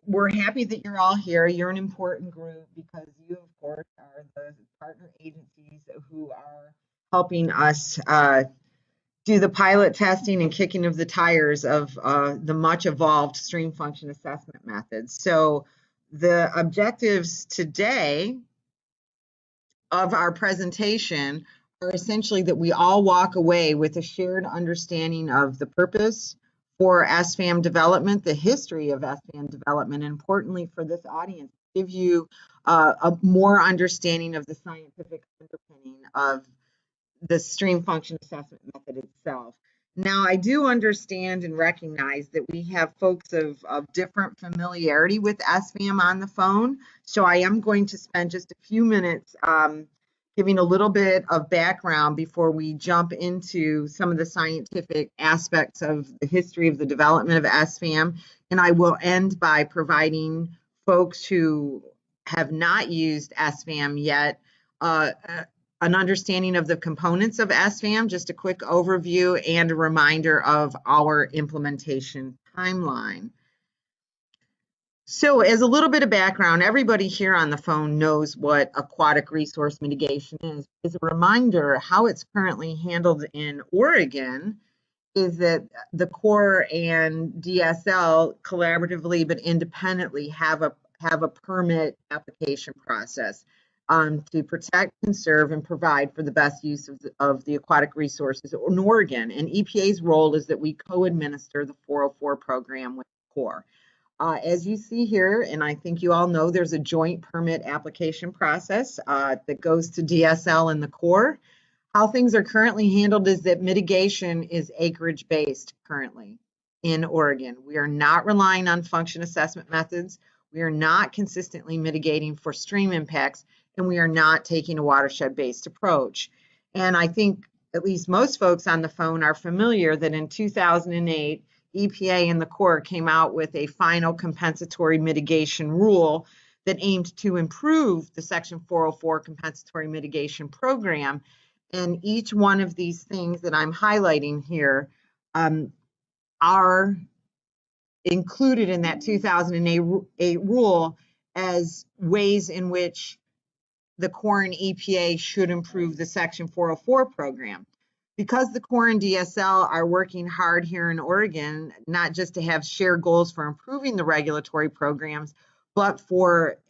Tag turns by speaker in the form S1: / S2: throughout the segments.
S1: we're happy that you're all here. You're an important group because you, of course, are the partner agencies who are helping us do the pilot testing and kicking of the tires of the much evolved stream function assessment methods. So the objectives today of our presentation are essentially that we all walk away with a shared understanding of the purpose for SFAM development, the history of SFAM development, and importantly for this audience, give you a more understanding of the scientific underpinning of the stream function assessment method itself. Now, I do understand and recognize that we have folks of different familiarity with SFAM on the phone, so I am going to spend just a few minutes giving a little bit of background before we jump into some of the scientific aspects of the history of the development of SFAM, and I will end by providing folks who have not used SFAM yet an understanding of the components of SFAM, just a quick overview and a reminder of our implementation timeline. So as a little bit of background, everybody here on the phone knows what aquatic resource mitigation is. As a reminder, how it's currently handled in Oregon is that the Corps and DSL collaboratively but independently have a permit application process to protect, conserve, and provide for the best use of the aquatic resources in Oregon. And EPA's role is that we co-administer the 404 program with the Corps. As you see here, and I think you all know, there's a joint permit application process that goes to DSL and the Corps. How things are currently handled is that mitigation is acreage based currently in Oregon. We are not relying on function assessment methods. We are not consistently mitigating for stream impacts, and we are not taking a watershed based approach. And I think at least most folks on the phone are familiar that in 2008, EPA and the Corps came out with a final compensatory mitigation rule that aimed to improve the Section 404 compensatory mitigation program. And each one of these things that I'm highlighting here are included in that 2008 rule as ways in which the Corps and EPA should improve the Section 404 program. Because the Corps and DSL are working hard here in Oregon, not just to have shared goals for improving the regulatory programs, but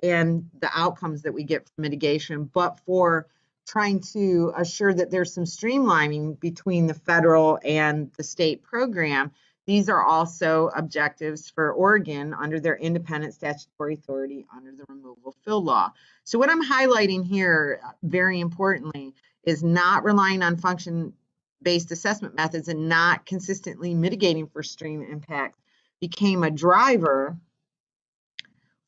S1: and the outcomes that we get from mitigation, but for trying to assure that there's some streamlining between the federal and the state program. These are also objectives for Oregon under their independent statutory authority under the removal fill law. So what I'm highlighting here, very importantly, is not relying on function-based assessment methods and not consistently mitigating for stream impact became a driver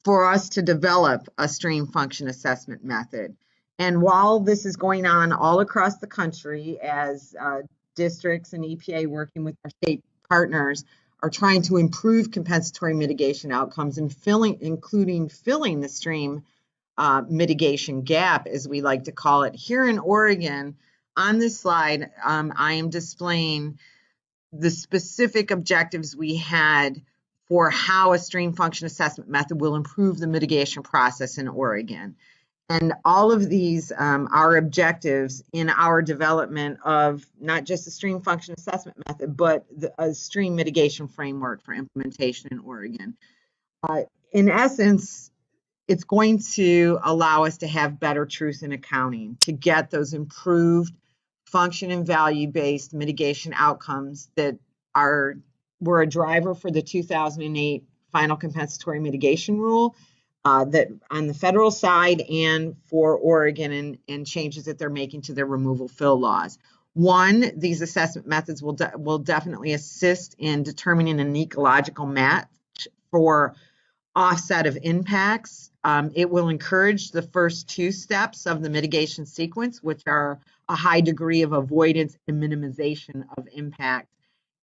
S1: for us to develop a stream function assessment method. And while this is going on all across the country as districts and EPA working with our state partners are trying to improve compensatory mitigation outcomes and including filling the stream mitigation gap, as we like to call it. Here in Oregon, on this slide, I am displaying the specific objectives we had for how a stream function assessment method will improve the mitigation process in Oregon. And all of these are objectives in our development of not just a stream function assessment method, but a stream mitigation framework for implementation in Oregon. In essence, it's going to allow us to have better truth in accounting, to get those improved function and value-based mitigation outcomes that were a driver for the 2008 final compensatory mitigation rule. That on the federal side and for Oregon and changes that they're making to their removal fill laws. One, these assessment methods will definitely assist in determining an ecological match for offset of impacts. It will encourage the first two steps of the mitigation sequence, which are a high degree of avoidance and minimization of impact,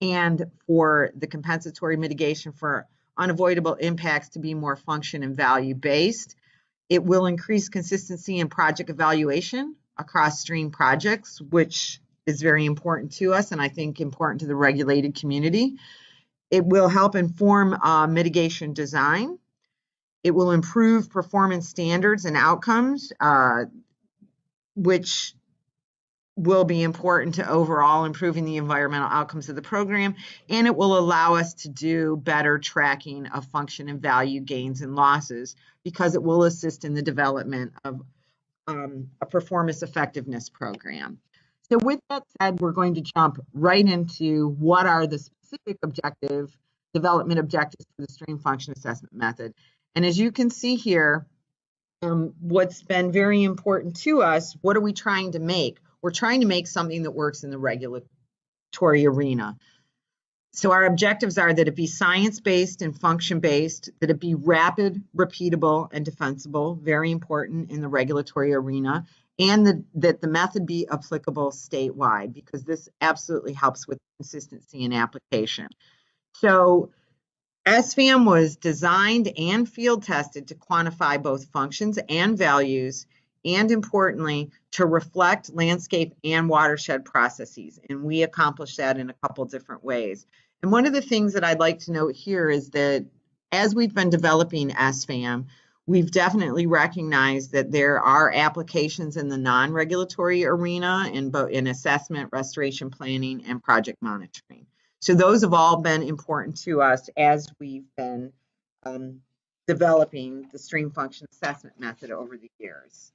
S1: and for the compensatory mitigation for unavoidable impacts to be more function and value based. It will increase consistency in project evaluation across stream projects, which is very important to us and I think important to the regulated community. It will help inform mitigation design. It will improve performance standards and outcomes, which will be important to overall improving the environmental outcomes of the program, and it will allow us to do better tracking of function and value gains and losses because it will assist in the development of a performance effectiveness program. So with that said, we're going to jump right into what are the specific development objectives for the stream function assessment method. And as you can see here, what's been very important to us, what are we trying to make? We're trying to make something that works in the regulatory arena. So our objectives are that it be science-based and function-based, that it be rapid, repeatable, and defensible, very important in the regulatory arena, and that the method be applicable statewide, because this absolutely helps with consistency in application. So SFAM was designed and field tested to quantify both functions and values, and importantly, to reflect landscape and watershed processes. And we accomplished that in a couple different ways. And one of the things that I'd like to note here is that as we've been developing SFAM, we've definitely recognized that there are applications in the non-regulatory arena in assessment, restoration planning, and project monitoring. So those have all been important to us as we've been developing the stream function assessment method over the years.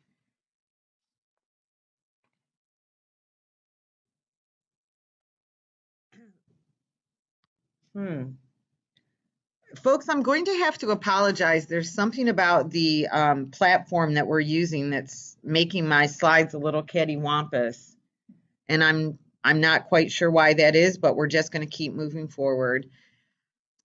S1: Folks, I'm going to have to apologize. There's something about the platform that we're using that's making my slides a little cattywampus, and I'm not quite sure why that is, but we're just going to keep moving forward.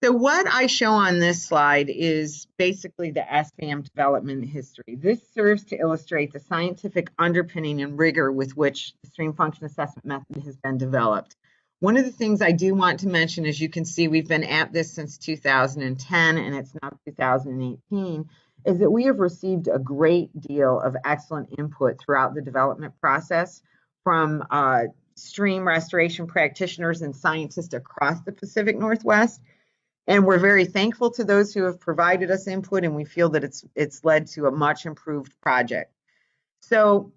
S1: So what I show on this slide is basically the SFAM development history. This serves to illustrate the scientific underpinning and rigor with which the stream function assessment method has been developed. One of the things I do want to mention, as you can see, we've been at this since 2010 and it's now 2018, is that we have received a great deal of excellent input throughout the development process from stream restoration practitioners and scientists across the Pacific Northwest. And we're very thankful to those who have provided us input, and we feel that it's led to a much improved project. So,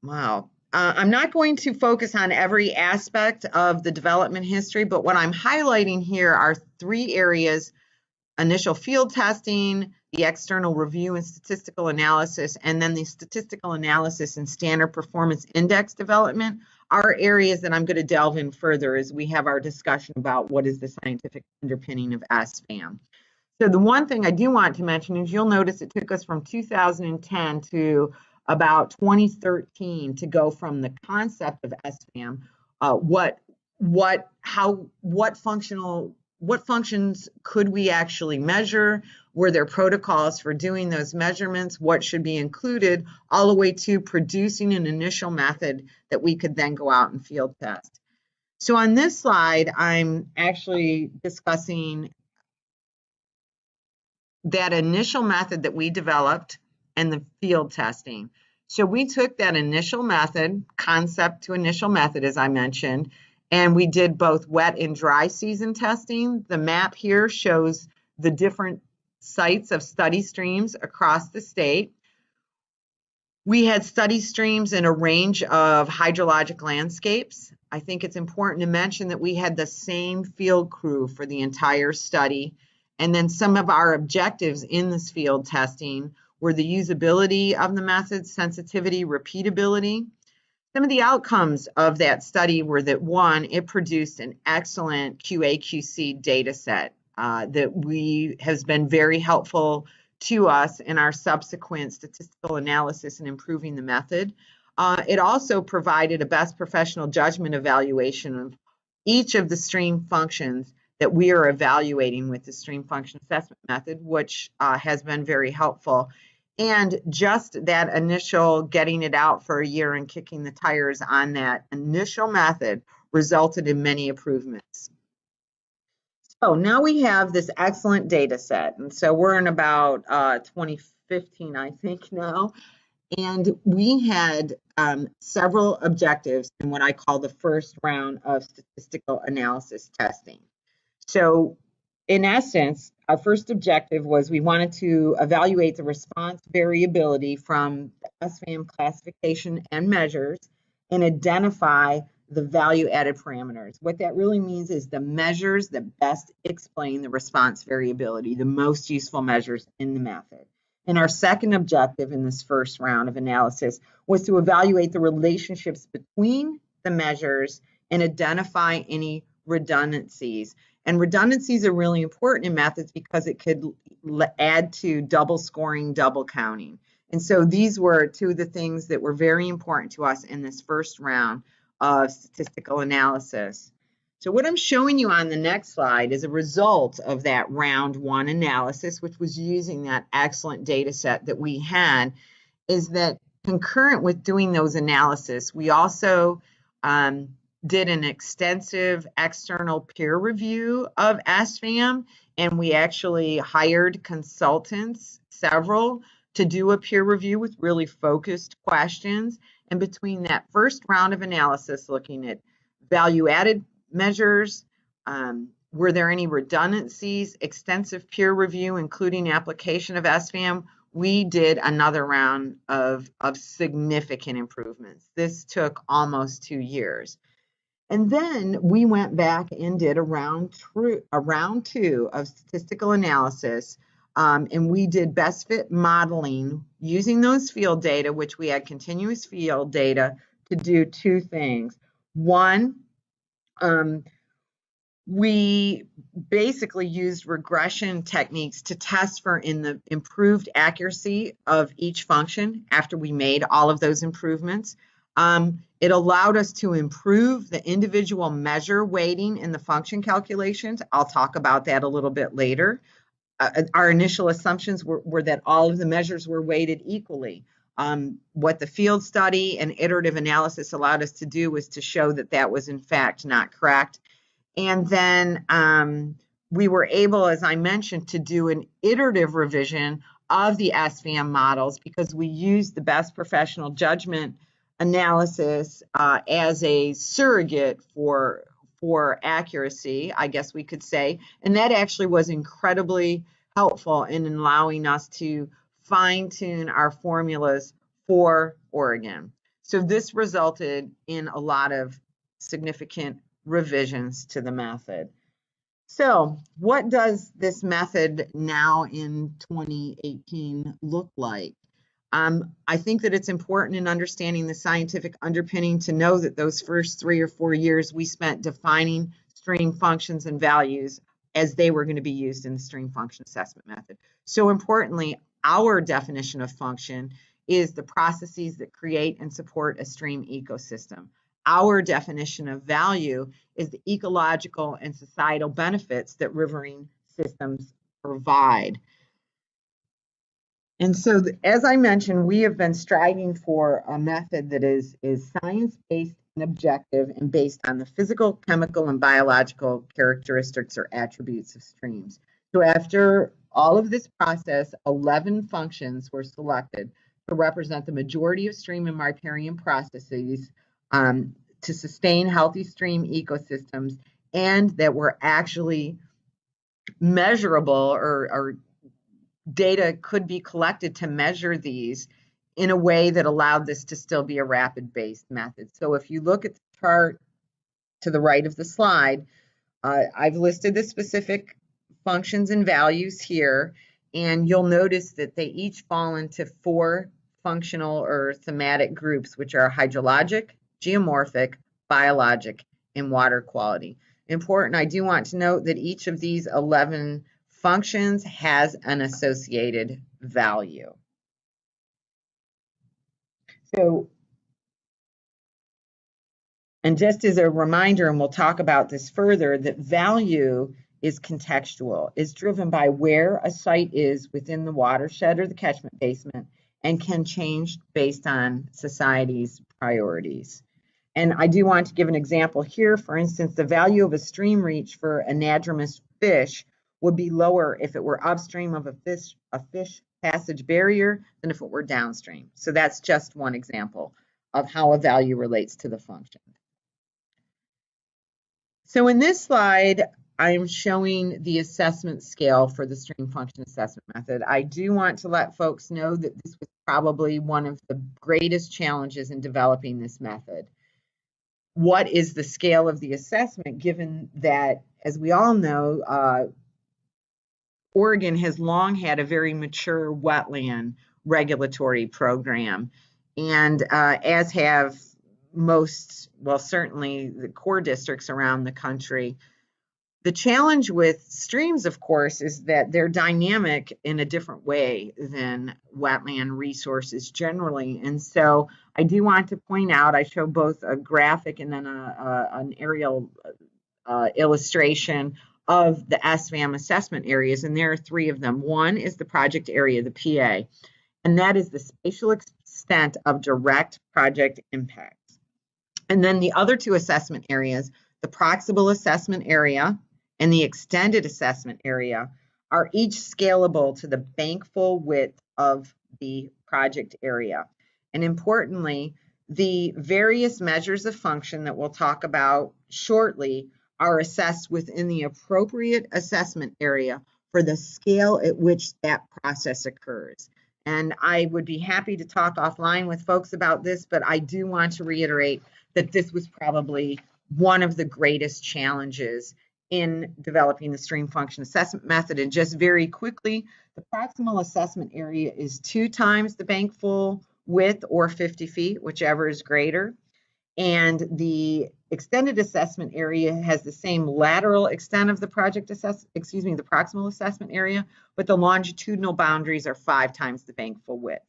S1: wow. I'm not going to focus on every aspect of the development history, but what I'm highlighting here are 3 areas: initial field testing, the external review and statistical analysis, and then the statistical analysis and standard performance index development are areas that I'm going to delve in further as we have our discussion about what is the scientific underpinning of SFAM. So the one thing I do want to mention is you'll notice it took us from 2010 to about 2013 to go from the concept of SFAM, what functions could we actually measure? Were there protocols for doing those measurements? What should be included? All the way to producing an initial method that we could then go out and field test. So on this slide, I'm actually discussing that initial method that we developed and the field testing. So we took that initial method, concept to initial method, as I mentioned, and we did both wet and dry season testing. The map here shows the different sites of study streams across the state. We had study streams in a range of hydrologic landscapes. I think it's important to mention that we had the same field crew for the entire study. And then some of our objectives in this field testing were the usability of the method, sensitivity, repeatability. Some of the outcomes of that study were that, one, it produced an excellent QA/QC data set that has been very helpful to us in our subsequent statistical analysis and improving the method. It also provided a best professional judgment evaluation of each of the stream functions that we are evaluating with the stream function assessment method, which has been very helpful. And just that initial getting it out for a year and kicking the tires on that initial method resulted in many improvements. So now we have this excellent data set. And so we're in about 2015, I think now. And we had several objectives in what I call the first round of statistical analysis testing. So in essence, our first objective was we wanted to evaluate the response variability from the SFAM classification and measures and identify the value-added parameters. What that really means is the measures that best explain the response variability, the most useful measures in the method. And our second objective in this first round of analysis was to evaluate the relationships between the measures and identify any redundancies. And redundancies are really important in methods because it could add to double scoring, double counting. And so these were two of the things that were very important to us in this first round of statistical analysis. So what I'm showing you on the next slide is a result of that round one analysis, which was using that excellent data set that we had, is that concurrent with doing those analysis, we also did an extensive external peer review of SFAM, and we actually hired consultants, several, to do a peer review with really focused questions. And between that first round of analysis, looking at value-added measures, were there any redundancies, extensive peer review, including application of SFAM, we did another round of significant improvements. This took almost 2 years. And then we went back and did a round two of statistical analysis, and we did best fit modeling using those field data, which we had continuous field data to do two things. One, we basically used regression techniques to test for the improved accuracy of each function after we made all of those improvements. It allowed us to improve the individual measure weighting in the function calculations. I'll talk about that a little bit later. Our initial assumptions were that all of the measures were weighted equally. What the field study and iterative analysis allowed us to do was to show that that was in fact not correct. And then we were able, as I mentioned, to do an iterative revision of the SFAM models because we used the best professional judgment analysis as a surrogate for accuracy, I guess we could say. And that actually was incredibly helpful in allowing us to fine-tune our formulas for Oregon. So this resulted in a lot of significant revisions to the method. So what does this method now in 2018 look like? I think that it's important in understanding the scientific underpinning to know that those first 3 or 4 years we spent defining stream functions and values as they were going to be used in the stream function assessment method. So importantly, our definition of function is the processes that create and support a stream ecosystem. Our definition of value is the ecological and societal benefits that riverine systems provide. And so, as I mentioned, we have been striving for a method that is science-based and objective and based on the physical, chemical, and biological characteristics or attributes of streams. So after all of this process, 11 functions were selected to represent the majority of stream and riparian processes to sustain healthy stream ecosystems and that were actually measurable or data could be collected to measure these in a way that allowed this to still be a rapid-based method. So if you look at the chart to the right of the slide, I've listed the specific functions and values here, and you'll notice that they each fall into 4 functional or thematic groups, which are hydrologic, geomorphic, biologic, and water quality. Important, I do want to note that each of these 11 functions has an associated value. So, and just as a reminder, and we'll talk about this further, that value is contextual, is driven by where a site is within the watershed or the catchment basin and can change based on society's priorities. And I do want to give an example here. For instance, the value of a stream reach for anadromous fish would be lower if it were upstream of a fish passage barrier than if it were downstream. So that's just one example of how a value relates to the function. So in this slide, I am showing the assessment scale for the stream function assessment method. I do want to let folks know that this was probably one of the greatest challenges in developing this method. What is the scale of the assessment, given that, as we all know, Oregon has long had a very mature wetland regulatory program, and as have most, well, certainly the core districts around the country. The challenge with streams, of course, is that they're dynamic in a different way than wetland resources generally. And so I do want to point out, I show both a graphic and then an aerial illustration of the SFAM assessment areas, and there are three of them. One is the project area, the PA, and that is the spatial extent of direct project impact. And then the other two assessment areas, the proximal assessment area and the extended assessment area, are each scalable to the bankful width of the project area. And importantly, the various measures of function that we'll talk about shortly are assessed within the appropriate assessment area for the scale at which that process occurs. And I would be happy to talk offline with folks about this, but I do want to reiterate that this was probably one of the greatest challenges in developing the stream function assessment method. And just very quickly, the proximal assessment area is 2 times the bankful width, or 50 feet, whichever is greater. And the extended assessment area has the same lateral extent of the the proximal assessment area, but the longitudinal boundaries are 5 times the bankful width.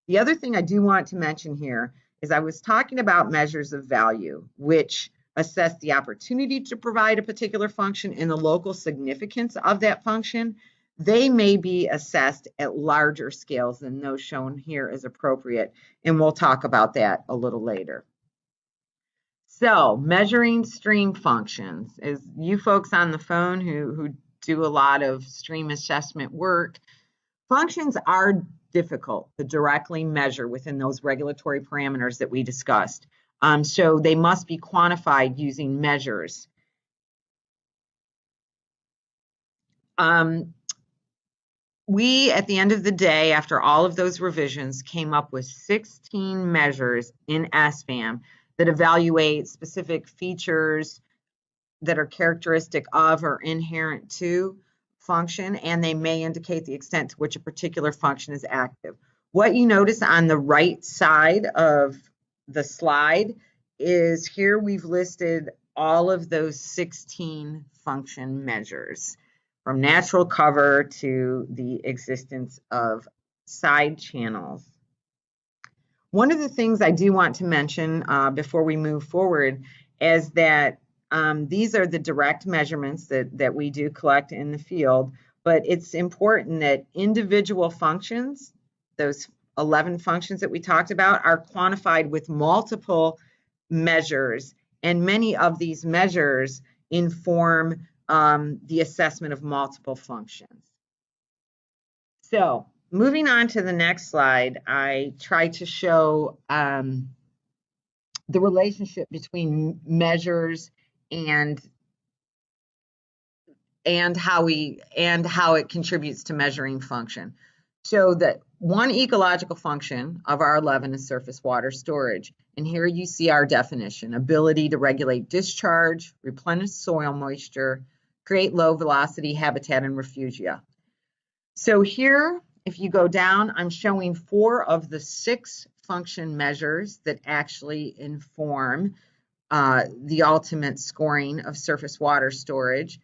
S1: The other thing I do want to mention here is I was talking about measures of value, which assess the opportunity to provide a particular function and the local significance of that function. They may be assessed at larger scales than those shown here as appropriate, and we'll talk about that a little later. So, measuring stream functions. As you folks on the phone who do a lot of stream assessment work, functions are difficult to directly measure within those regulatory parameters that we discussed. So they must be quantified using measures. We, at the end of the day, after all of those revisions, came up with 16 measures in SFAM that evaluate specific features that are characteristic of or inherent to function, and they may indicate the extent to which a particular function is active. What you notice on the right side of the slide is here we've listed all of those 16 function measures, from natural cover to the existence of side channels. One of the things I do want to mention before we move forward is that these are the direct measurements that we do collect in the field, but it's important that individual functions, those 11 functions that we talked about, are quantified with multiple measures, and many of these measures inform the assessment of multiple functions. So, moving on to the next slide, I try to show the relationship between measures and how it contributes to measuring function. So that one ecological function of our 11 is surface water storage. And here you see our definition: ability to regulate discharge, replenish soil moisture, create low velocity habitat and refugia. So here, if you go down, I'm showing 4 of the 6 function measures that actually inform the ultimate scoring of surface water storage.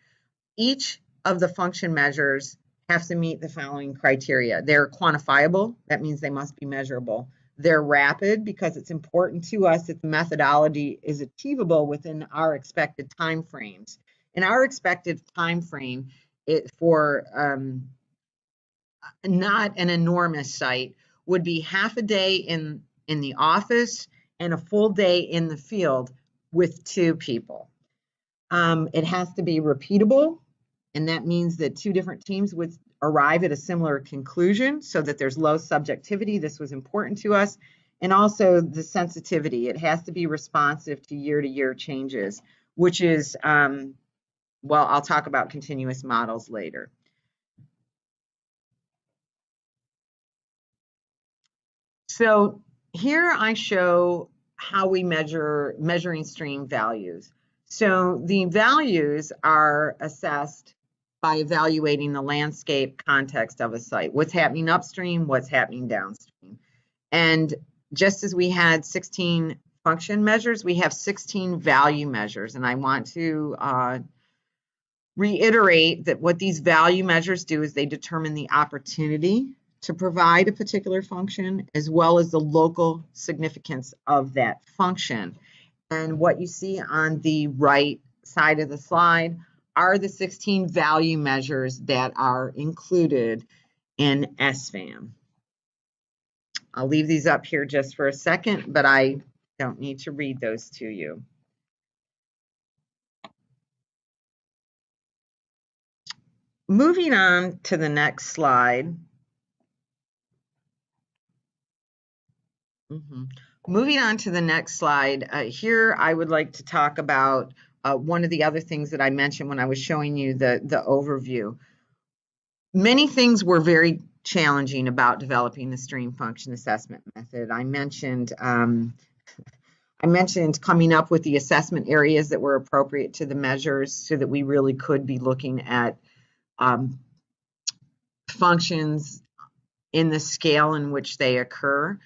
S1: Each of the function measures have to meet the following criteria. They're quantifiable. That means they must be measurable. They're rapid, because it's important to us that the methodology is achievable within our expected time frames. And our expected time frame for not an enormous site would be half a day in the office and a full day in the field with 2 people. It has to be repeatable, and that means that 2 different teams would arrive at a similar conclusion so that there's low subjectivity. This was important to us. And also the sensitivity. It has to be responsive to year-to-year changes, which is well, I'll talk about continuous models later. So here I show how we measuring stream values. So the values are assessed by evaluating the landscape context of a site. What's happening upstream, what's happening downstream. And just as we had 16 function measures, we have 16 value measures. And I want to reiterate that what these value measures do is they determine the opportunity to provide a particular function as well as the local significance of that function. And what you see on the right side of the slide are the 16 value measures that are included in SFAM. I'll leave these up here just for a second, but I don't need to read those to you. Moving on to the next slide. Moving on to the next slide, here I would like to talk about one of the other things that I mentioned when I was showing you the overview. Many things were very challenging about developing the stream function assessment method. I mentioned coming up with the assessment areas that were appropriate to the measures so that we really could be looking at functions in the scale in which they occur.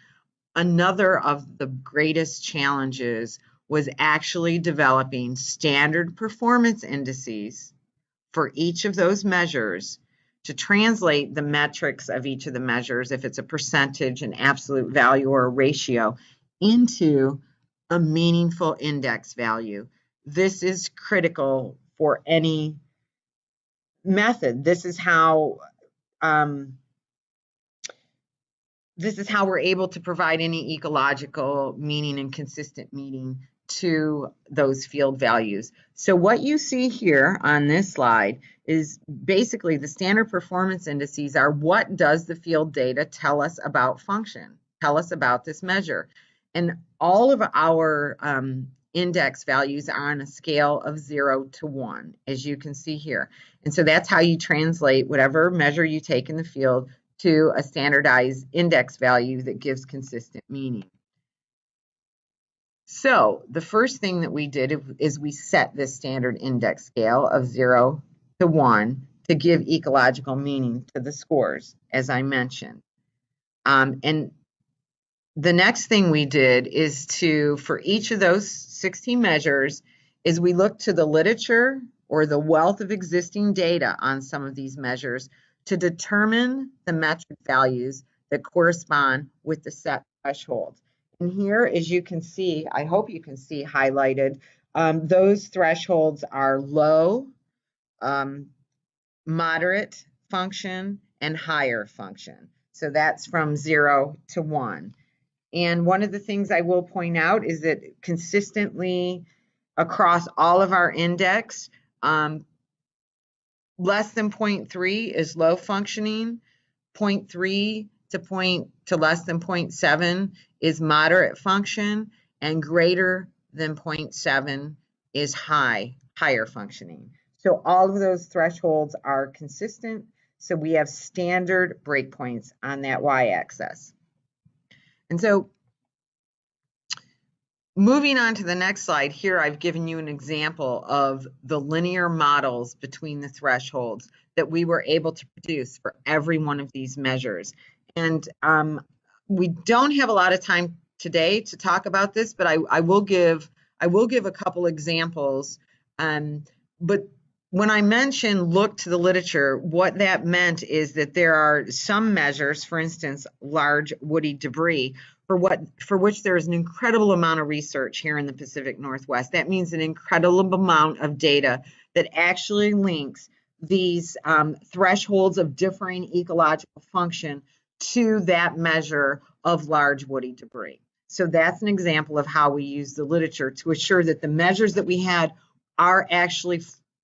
S1: Another of the greatest challenges was actually developing standard performance indices for each of those measures to translate the metrics of each of the measures, if it's a percentage, an absolute value, or a ratio, into a meaningful index value. This is critical for any method. This is how we're able to provide any ecological meaning and consistent meaning to those field values. So what you see here on this slide is basically the standard performance indices are what does the field data tell us about function, tell us about this measure. And all of our index values are on a scale of 0 to 1, as you can see here. And so that's how you translate whatever measure you take in the field to a standardized index value that gives consistent meaning. So the first thing that we did is we set this standard index scale of 0 to 1 to give ecological meaning to the scores, as I mentioned. And the next thing we did is for each of those 16 measures, is we looked to the literature or the wealth of existing data on some of these measures to determine the metric values that correspond with the set thresholds. And here, as you can see, I hope you can see highlighted, those thresholds are low, moderate function, and higher function. So that's from 0 to 1. And one of the things I will point out is that consistently across all of our index, less than 0.3 is low functioning, 0.3 to less than 0.7 is moderate function, and greater than 0.7 is higher functioning. So all of those thresholds are consistent. So we have standard breakpoints on that y-axis. And so moving on to the next slide, here I've given you an example of the linear models between the thresholds that we were able to produce for every one of these measures. And we don't have a lot of time today to talk about this, but I will give a couple examples. But when I mentioned look to the literature, what that meant is that there are some measures, for instance, large woody debris, for which there is an incredible amount of research here in the Pacific Northwest. That means an incredible amount of data that actually links these thresholds of differing ecological function to that measure of large woody debris. So that's an example of how we use the literature to assure that the measures that we had are actually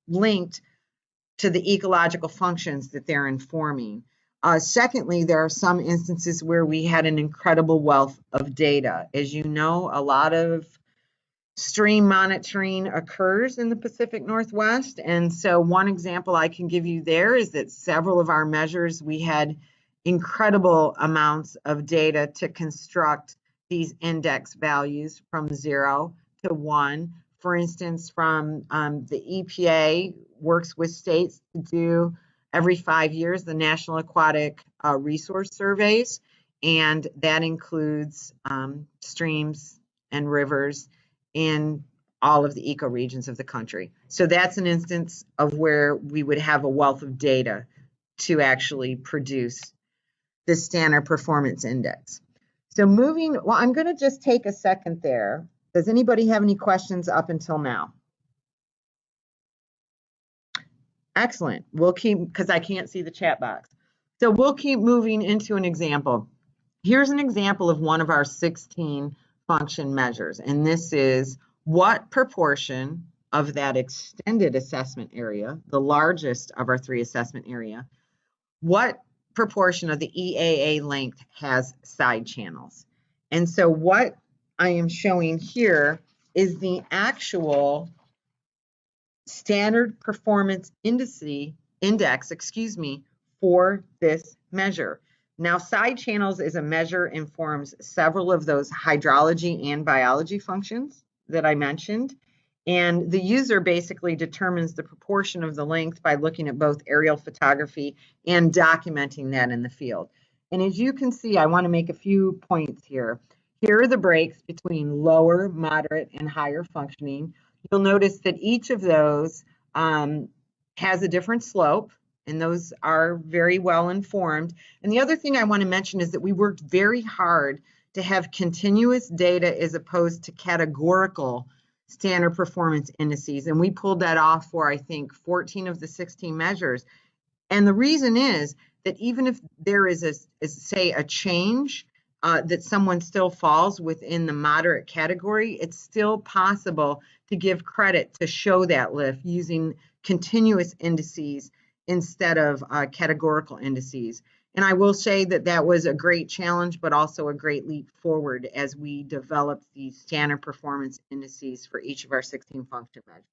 S1: linked to the ecological functions that they're informing. Secondly, there are some instances where we had an incredible wealth of data. As you know, a lot of stream monitoring occurs in the Pacific Northwest. And so one example I can give you there is that several of our measures, we had incredible amounts of data to construct these index values from 0 to 1. For instance, from the EPA works with states to do every 5 years the National Aquatic Resource Surveys, and that includes streams and rivers in all of the ecoregions of the country. So that's an instance of where we would have a wealth of data to actually produce this standard performance index. So well, I'm going to just take a second there. Does anybody have any questions up until now? Excellent. We'll keep, because I can't see the chat box. So we'll keep moving into an example. Here's an example of one of our 16 function measures, and this is what proportion of that extended assessment area, the largest of our 3 assessment area, what proportion of the EAA length has side channels. And so what I am showing here is the actual standard performance index, for this measure. Now, side channels is a measure informs several of those hydrology and biology functions that I mentioned. And the user basically determines the proportion of the length by looking at both aerial photography and documenting that in the field. And as you can see, I want to make a few points here. Here are the breaks between lower, moderate, and higher functioning. You'll notice that each of those has a different slope, and those are very well informed. And the other thing I want to mention is that we worked very hard to have continuous data as opposed to categorical standard performance indices. And we pulled that off for, I think, 14 of the 16 measures. And the reason is that even if there is, say, a change, that someone still falls within the moderate category, it's still possible to give credit to show that lift using continuous indices instead of categorical indices. And I will say that that was a great challenge, but also a great leap forward as we developed these standard performance indices for each of our 16 function measures.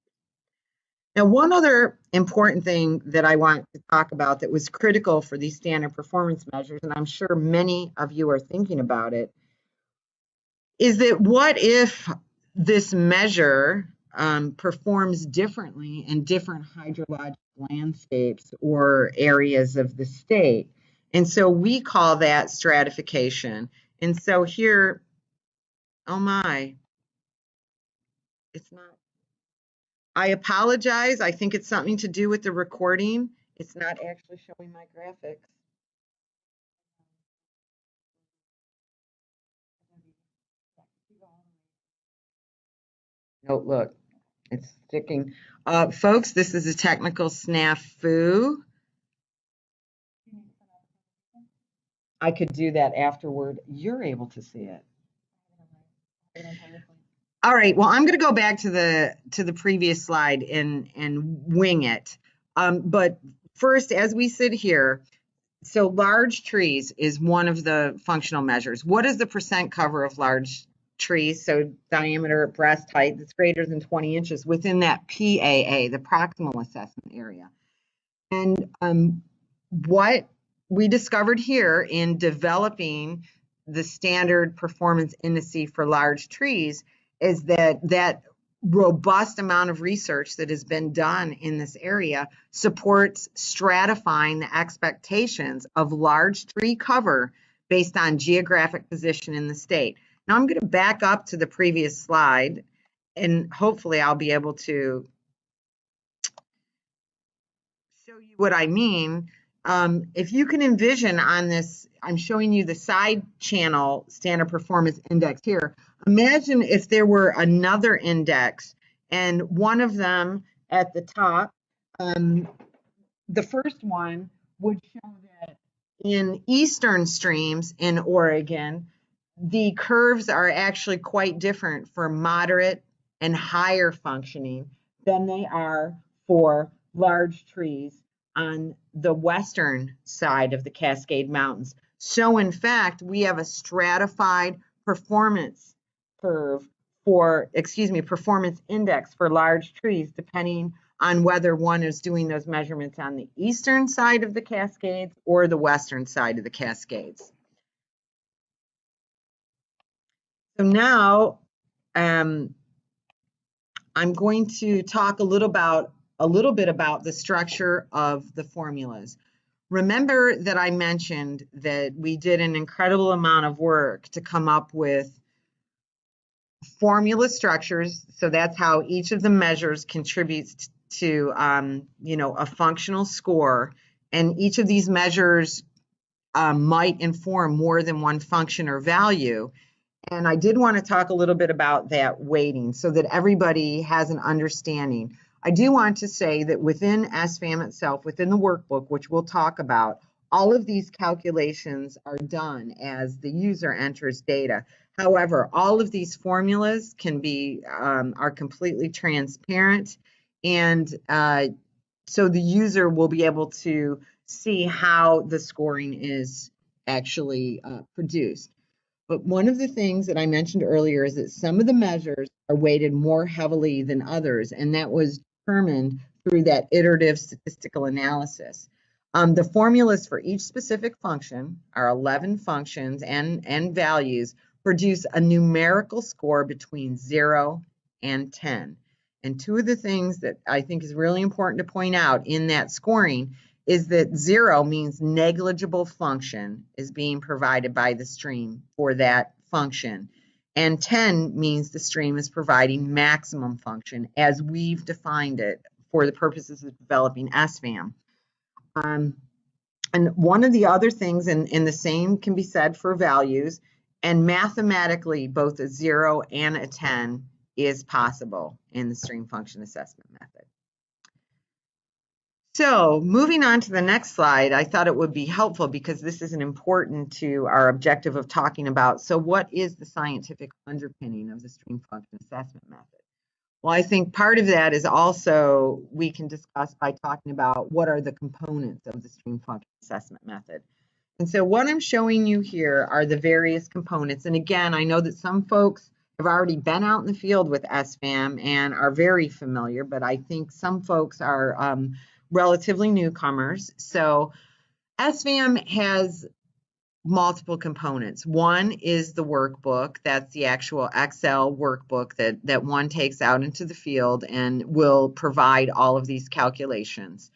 S1: Now, one other important thing that I want to talk about that was critical for these standard performance measures, and I'm sure many of you are thinking about it, is that what if this measure performs differently in different hydrologic landscapes or areas of the state? And so we call that stratification. And so here, oh my, it's not. I apologize. I think it's something to do with the recording. It's not actually showing my graphics. No, look, it's sticking. Folks, this is a technical snafu. I could do that afterward. You're able to see it. All right, well, I'm going to go back to the previous slide and wing it. But first, as we sit here, so large trees is one of the functional measures. What is the percent cover of large trees? So diameter at breast height that's greater than 20 inches within that PAA, the proximal assessment area. And what we discovered here in developing the standard performance indice for large trees is that robust amount of research that has been done in this area supports stratifying the expectations of large tree cover based on geographic position in the state. Now I'm going to back up to the previous slide, and hopefully I'll be able to show you what I mean. If you can envision on this, I'm showing you the side channel standard performance index here. Imagine if there were another index and one of them at the top, the first one would show that in eastern streams in Oregon, the curves are actually quite different for moderate and higher functioning than they are for large trees on the western side of the Cascade Mountains. So in fact, we have a stratified performance curve performance index for large trees, depending on whether one is doing those measurements on the eastern side of the Cascades or the western side of the Cascades. So now I'm going to talk a little bit about the structure of the formulas. Remember that I mentioned that we did an incredible amount of work to come up with formula structures. So that's how each of the measures contributes to, a functional score. And each of these measures might inform more than one function or value. And I did want to talk a little bit about that weighting so that everybody has an understanding. I do want to say that within SFAM itself, within the workbook, which we'll talk about, all of these calculations are done as the user enters data. However, all of these formulas can be are completely transparent, and so the user will be able to see how the scoring is actually produced. But one of the things that I mentioned earlier is that some of the measures are weighted more heavily than others, and that was determined through that iterative statistical analysis. The formulas for each specific function, our 11 functions and values, produce a numerical score between 0 and 10. And two of the things that I think is really important to point out in that scoring is that 0 means negligible function is being provided by the stream for that function. And 10 means the stream is providing maximum function as we've defined it for the purposes of developing SFAM. And one of the other things, and the same can be said for values, and mathematically both a 0 and a 10 is possible in the stream function assessment method. So moving on to the next slide, I thought it would be helpful because this is important to our objective of talking about. So what is the scientific underpinning of the stream function assessment method? Well, I think part of that is also we can discuss by talking about what are the components of the stream function assessment method. And so what I'm showing you here are the various components. And again, I know that some folks have already been out in the field with SFAM and are very familiar, but I think some folks are relatively newcomers. So SFAM has multiple components. One is the workbook. That's the actual Excel workbook that one takes out into the field and will provide all of these calculations.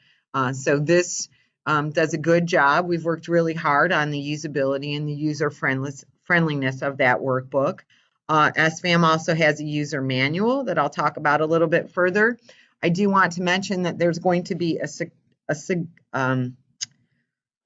S1: So this does a good job. We've worked really hard on the usability and the user friendliness of that workbook. SFAM also has a user manual that I'll talk about a little bit further. I do want to mention that there's going to be a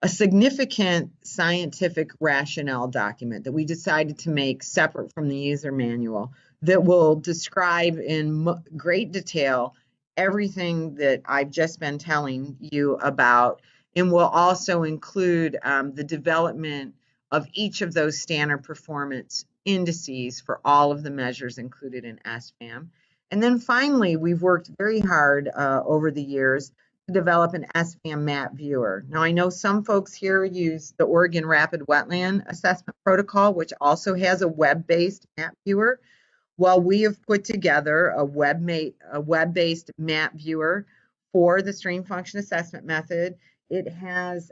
S1: significant scientific rationale document that we decided to make separate from the user manual that will describe in great detail everything that I've just been telling you about, and will also include the development of each of those standard performance indices for all of the measures included in SFAM. And then finally, we've worked very hard over the years to develop an SFAM map viewer. Now, I know some folks here use the Oregon Rapid Wetland Assessment Protocol, which also has a web-based map viewer. Well, we have put together a web-based map viewer for the stream function assessment method. It has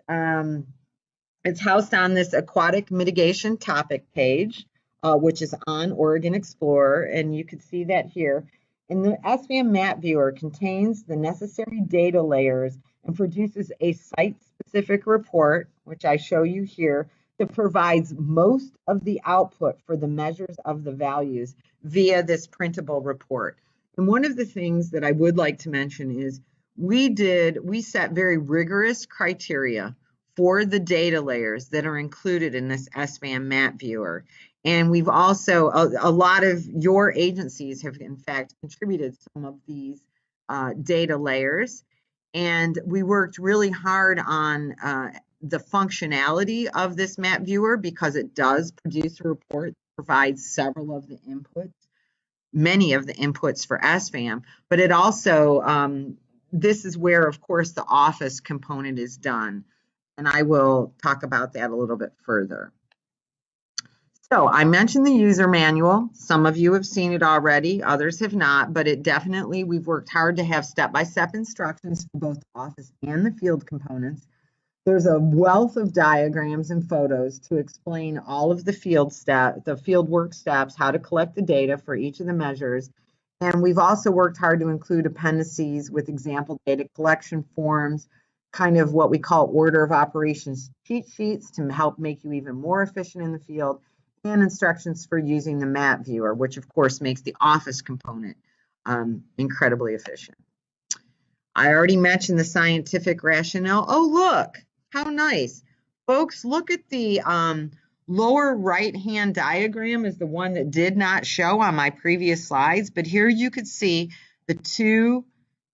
S1: it's housed on this aquatic mitigation topic page, which is on Oregon Explorer, and you can see that here. And the SFAM map viewer contains the necessary data layers and produces a site-specific report, which I show you here, that provides most of the output for the measures of the values via this printable report. And one of the things that I would like to mention is we set very rigorous criteria for the data layers that are included in this SFAM map viewer. And we've also, a lot of your agencies have in fact contributed some of these data layers. And we worked really hard on the functionality of this map viewer because it does produce a report that provides several of the inputs, many of the inputs for SFAM, but it also, this is where, of course, the office component is done. And I will talk about that a little bit further. So I mentioned the user manual. Some of you have seen it already, others have not, but it definitely, we've worked hard to have step-by-step instructions for both the office and the field components. There's a wealth of diagrams and photos to explain all of the field work steps, how to collect the data for each of the measures. And we've also worked hard to include appendices with example data collection forms, kind of what we call order of operations cheat sheets to help make you even more efficient in the field, and instructions for using the map viewer, which of course makes the office component incredibly efficient. I already mentioned the scientific rationale. Oh, look, how nice. Folks, look at the lower right-hand diagram is the one that did not show on my previous slides, but here you could see the two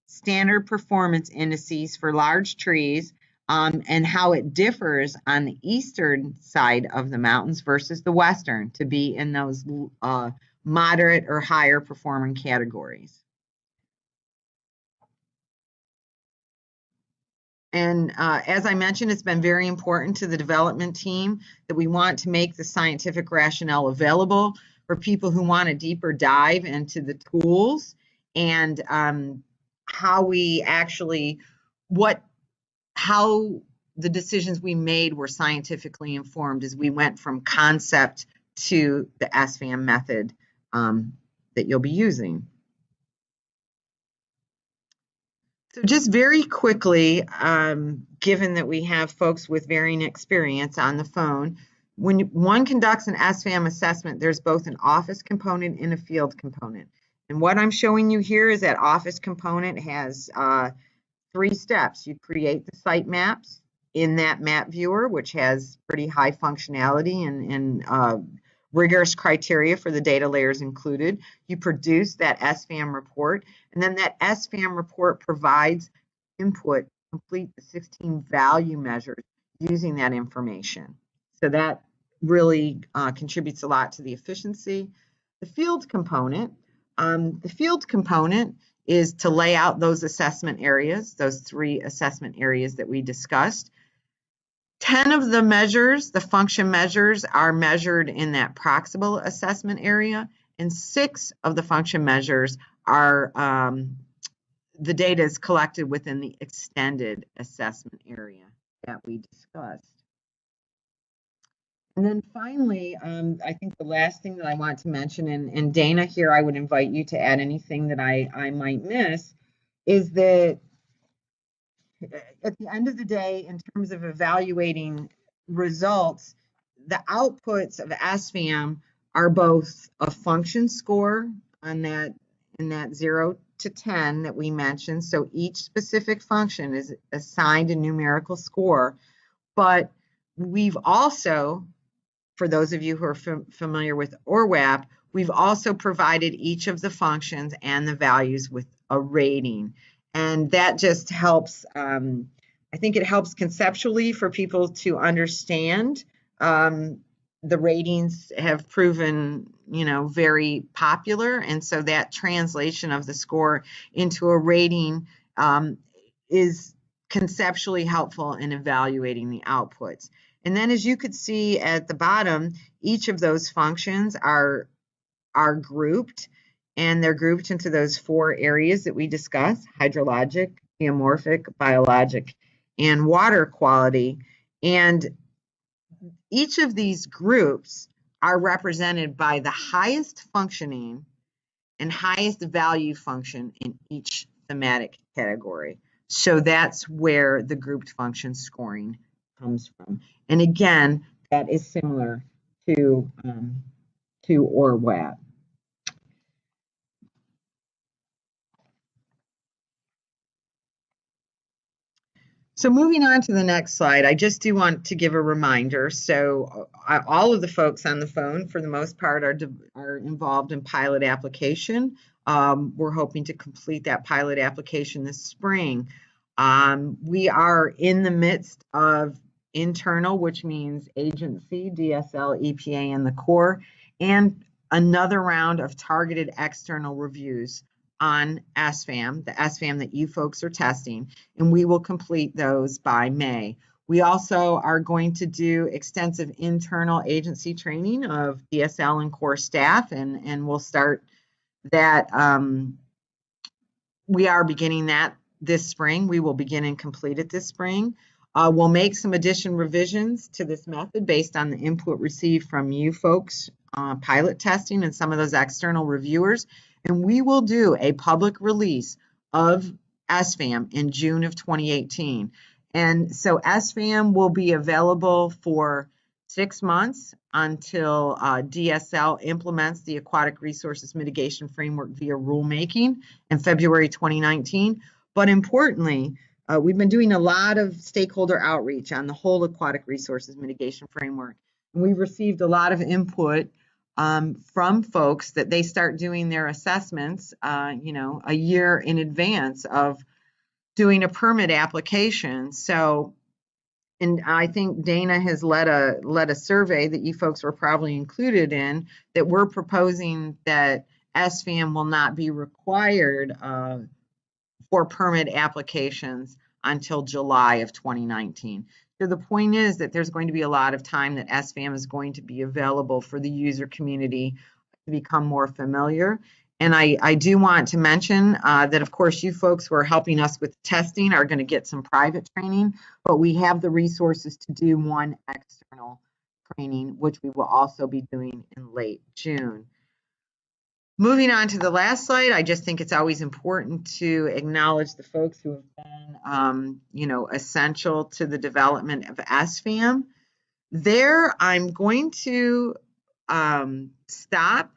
S1: standard performance indices for large trees and how it differs on the eastern side of the mountains versus the western to be in those moderate or higher performing categories. And as I mentioned, it's been very important to the development team that we want to make the scientific rationale available for people who want a deeper dive into the tools and how we actually, how the decisions we made were scientifically informed as we went from concept to the SFAM method that you'll be using. So just very quickly, given that we have folks with varying experience on the phone, when one conducts an SFAM assessment, there's both an office component and a field component. And what I'm showing you here is that office component has 3 steps. You create the site maps in that map viewer, which has pretty high functionality and rigorous criteria for the data layers included. You produce that SFAM report, and then that SFAM report provides input, complete the 16 value measures using that information. So that really contributes a lot to the efficiency. The field component is to lay out those assessment areas, those 3 assessment areas that we discussed. 10 of the measures, the function measures, are measured in that proximal assessment area, and 6 of the function measures are, the data is collected within the extended assessment area that we discussed. And then finally, I think the last thing that I want to mention, and Dana here, I would invite you to add anything that I might miss, is that at the end of the day, in terms of evaluating results, the outputs of SFAM are both a function score on that in that 0 to 10 that we mentioned. So each specific function is assigned a numerical score, but we've also, for those of you who are familiar with ORWAP, we've also provided each of the functions and the values with a rating. And that just helps, I think it helps conceptually for people to understand. The ratings have proven, very popular. And so that translation of the score into a rating is conceptually helpful in evaluating the outputs. And then as you could see at the bottom, each of those functions are grouped, and they're grouped into those 4 areas that we discussed: hydrologic, geomorphic, biologic, and water quality. And each of these groups are represented by the highest functioning and highest value function in each thematic category. So that's where the grouped function scoring comes from. And again, that is similar to ORWAP. So moving on to the next slide, I just do want to give a reminder. So all of the folks on the phone, for the most part, are involved in pilot application. We're hoping to complete that pilot application this spring. We are in the midst of internal, which means agency, DSL, EPA, and the Corps, and another round of targeted external reviews on SFAM, the SFAM that you folks are testing, and we will complete those by May. We also are going to do extensive internal agency training of DSL and core staff, and we'll start that. We are beginning that this spring. We will begin and complete it this spring. We'll make some addition revisions to this method based on the input received from you folks, pilot testing, and some of those external reviewers. And we will do a public release of SFAM in June of 2018. And so SFAM will be available for 6 months until DSL implements the Aquatic Resources Mitigation Framework via rulemaking in February 2019. But importantly, we've been doing a lot of stakeholder outreach on the whole Aquatic Resources Mitigation Framework. And we received a lot of input from folks that they start doing their assessments, a year in advance of doing a permit application. So, and I think Dana has led a survey that you folks were probably included in, that we're proposing that SFAM will not be required for permit applications until July of 2019. So the point is that there's going to be a lot of time that SFAM is going to be available for the user community to become more familiar. And I do want to mention that, of course, you folks who are helping us with testing are going to get some private training, but we have the resources to do one external training, which we will also be doing in late June. Moving on to the last slide, I just think it's always important to acknowledge the folks who have been, essential to the development of SFAM. There, I'm going to stop